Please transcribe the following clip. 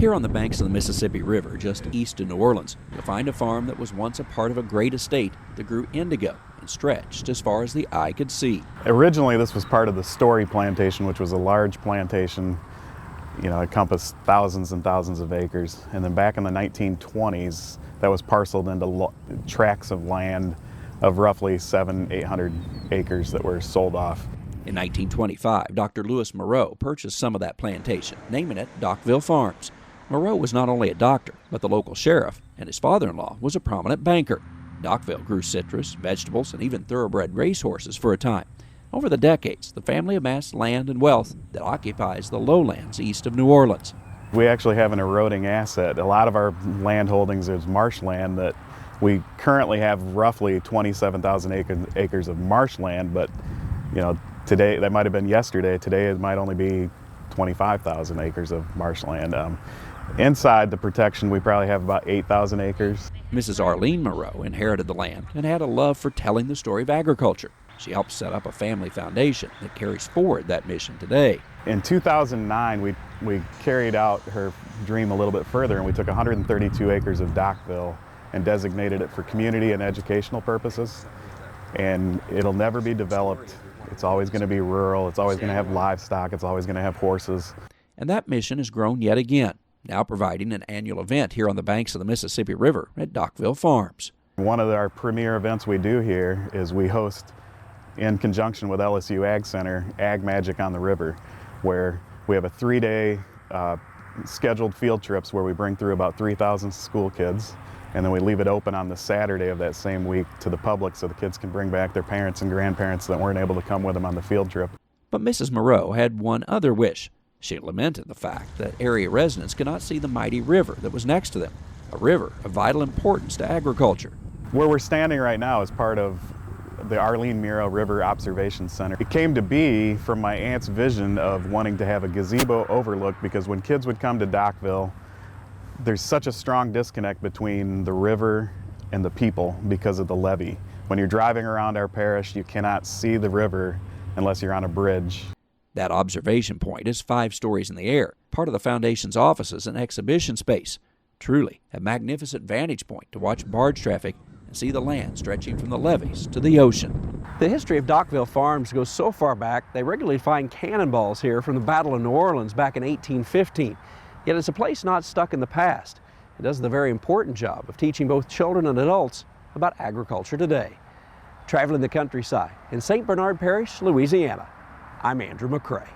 Here on the banks of the Mississippi River, just east of New Orleans, you'll find a farm that was once a part of a great estate that grew indigo and stretched as far as the eye could see. Originally, this was part of the Story Plantation, which was a large plantation, encompassed thousands and thousands of acres. And then back in the 1920s, that was parceled into tracts of land of roughly 800 acres that were sold off. In 1925, Dr. Louis Moreau purchased some of that plantation, naming it Dockville Farms. Moreau was not only a doctor, but the local sheriff, and his father-in-law was a prominent banker. Dockville grew citrus, vegetables, and even thoroughbred racehorses for a time. Over the decades, the family amassed land and wealth that occupies the lowlands east of New Orleans. We actually have an eroding asset. A lot of our land holdings is marshland that we currently have roughly 27,000 acres of marshland, but today, that might have been yesterday, today it might only be 25,000 acres of marshland. Inside the protection, we probably have about 8,000 acres. Mrs. Arlene Moreau inherited the land and had a love for telling the story of agriculture. She helped set up a family foundation that carries forward that mission today. In 2009, we carried out her dream a little bit further, and we took 132 acres of Dockville and designated it for community and educational purposes. And it'll never be developed. It's always going to be rural. It's always going to have livestock. It's always going to have horses. And that mission has grown yet again, now providing an annual event here on the banks of the Mississippi River at Dockville Farms. One of our premier events we do here is we host, in conjunction with LSU Ag Center, Ag Magic on the River, where we have a 3-day scheduled field trips where we bring through about 3,000 school kids, and then we leave it open on the Saturday of that same week to the public so the kids can bring back their parents and grandparents that weren't able to come with them on the field trip. But Mrs. Moreau had one other wish. She lamented the fact that area residents could not see the mighty river that was next to them, a river of vital importance to agriculture. Where we're standing right now is part of the Arlene Moreau River Observation Center. It came to be from my aunt's vision of wanting to have a gazebo overlook, because when kids would come to Dockville, there's such a strong disconnect between the river and the people because of the levee. When you're driving around our parish, you cannot see the river unless you're on a bridge. That observation point is 5 stories in the air, part of the foundation's offices and exhibition space. Truly a magnificent vantage point to watch barge traffic and see the land stretching from the levees to the ocean. The history of Dockville Farms goes so far back, they regularly find cannonballs here from the Battle of New Orleans back in 1815. Yet it's a place not stuck in the past. It does the very important job of teaching both children and adults about agriculture today. Traveling the countryside in St. Bernard Parish, Louisiana, I'm Andrew McCrae.